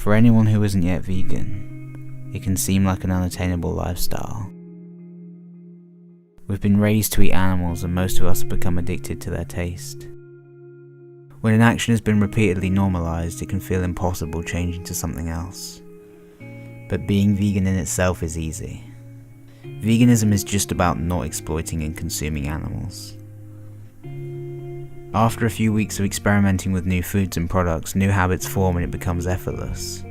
For anyone who isn't yet vegan, it can seem like an unattainable lifestyle. We've been raised to eat animals and most of us have become addicted to their taste. When an action has been repeatedly normalized, it can feel impossible changing to something else. But being vegan in itself is easy. Veganism is just about not exploiting and consuming animals. After a few weeks of experimenting with new foods and products, new habits form and it becomes effortless.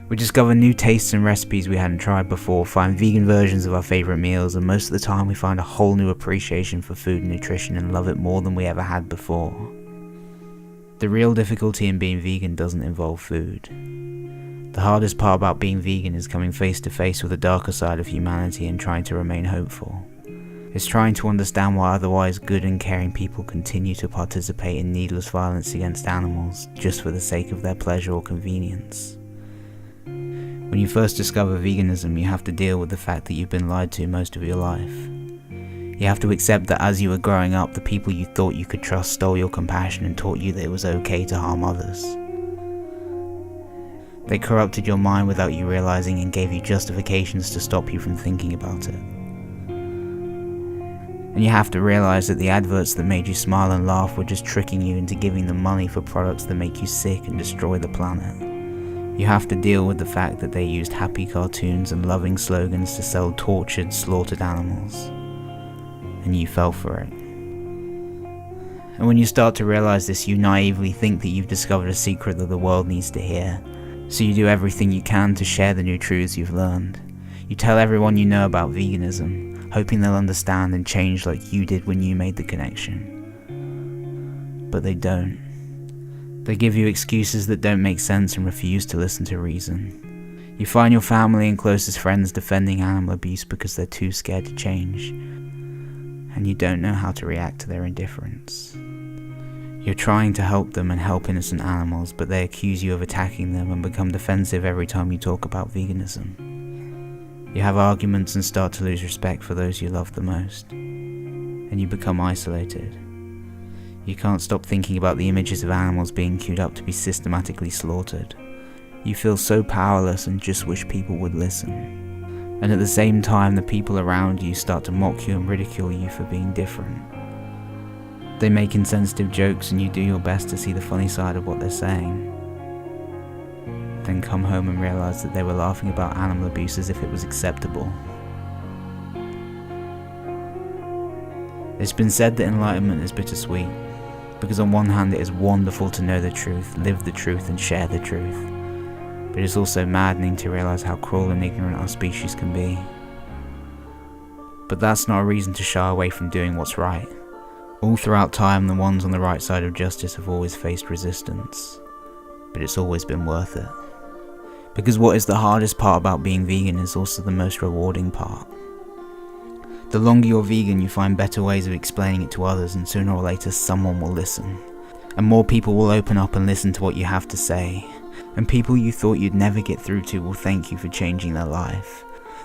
We discover new tastes and recipes we hadn't tried before, find vegan versions of our favourite meals, and most of the time we find a whole new appreciation for food and nutrition and love it more than we ever had before. The real difficulty in being vegan doesn't involve food. The hardest part about being vegan is coming face to face with the darker side of humanity and trying to remain hopeful. It's trying to understand why otherwise good and caring people continue to participate in needless violence against animals just for the sake of their pleasure or convenience. When you first discover veganism, you have to deal with the fact that you've been lied to most of your life. You have to accept that as you were growing up, the people you thought you could trust stole your compassion and taught you that it was okay to harm others. They corrupted your mind without you realizing and gave you justifications to stop you from thinking about it. And you have to realize that the adverts that made you smile and laugh were just tricking you into giving them money for products that make you sick and destroy the planet. You have to deal with the fact that they used happy cartoons and loving slogans to sell tortured, slaughtered animals. And you fell for it. And when you start to realize this, you naively think that you've discovered a secret that the world needs to hear. So you do everything you can to share the new truths you've learned. You tell everyone you know about veganism, hoping they'll understand and change like you did when you made the connection. But they don't. They give you excuses that don't make sense and refuse to listen to reason. You find your family and closest friends defending animal abuse because they're too scared to change. And you don't know how to react to their indifference. You're trying to help them and help innocent animals, but they accuse you of attacking them and become defensive every time you talk about veganism. You have arguments and start to lose respect for those you love the most. And you become isolated. You can't stop thinking about the images of animals being queued up to be systematically slaughtered. You feel so powerless and just wish people would listen. And at the same time, the people around you start to mock you and ridicule you for being different. They make insensitive jokes and you do your best to see the funny side of what they're saying. Then come home and realize that they were laughing about animal abuse as if it was acceptable. It's been said that enlightenment is bittersweet, because on one hand it is wonderful to know the truth, live the truth and share the truth, but it's also maddening to realize how cruel and ignorant our species can be. But that's not a reason to shy away from doing what's right. All throughout time, the ones on the right side of justice have always faced resistance, but it's always been worth it. Because what is the hardest part about being vegan is also the most rewarding part. The longer you're vegan, you find better ways of explaining it to others, and sooner or later someone will listen. And more people will open up and listen to what you have to say. And people you thought you'd never get through to will thank you for changing their life.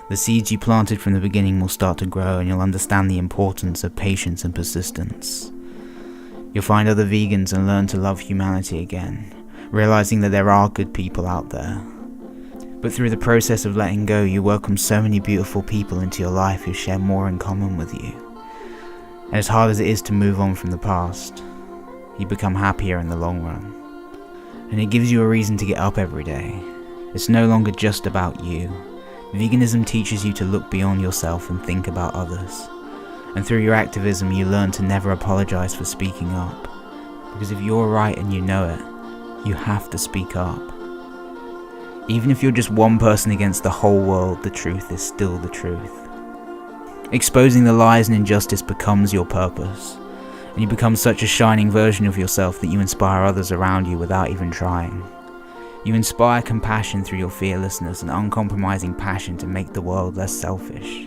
The seeds you planted from the beginning will start to grow, and you'll understand the importance of patience and persistence. You'll find other vegans and learn to love humanity again, realizing that there are good people out there. But through the process of letting go, you welcome so many beautiful people into your life who share more in common with you. And as hard as it is to move on from the past, you become happier in the long run. And it gives you a reason to get up every day. It's no longer just about you. Veganism teaches you to look beyond yourself and think about others. And through your activism, you learn to never apologize for speaking up. Because if you're right and you know it, you have to speak up. Even if you're just one person against the whole world, the truth is still the truth. Exposing the lies and injustice becomes your purpose, and you become such a shining version of yourself that you inspire others around you without even trying. You inspire compassion through your fearlessness and uncompromising passion to make the world less selfish.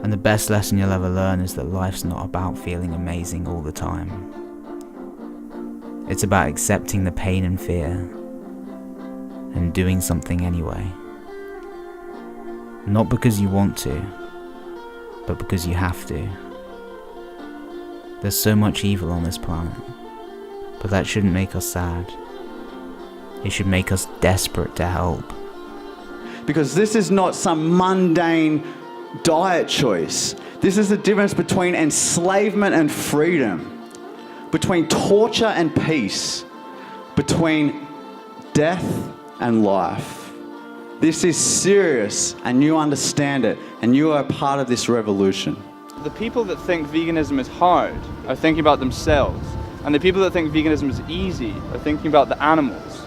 And the best lesson you'll ever learn is that life's not about feeling amazing all the time. It's about accepting the pain and fear, and doing something anyway. Not because you want to, but because you have to. There's so much evil on this planet, but that shouldn't make us sad. It should make us desperate to help. Because this is not some mundane diet choice. This is the difference between enslavement and freedom, between torture and peace, between death and life. This is serious, and you understand it, and you are a part of this revolution. The people that think veganism is hard are thinking about themselves, and the people that think veganism is easy are thinking about the animals.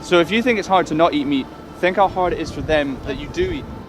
So if you think it's hard to not eat meat, think how hard it is for them that you do eat meat.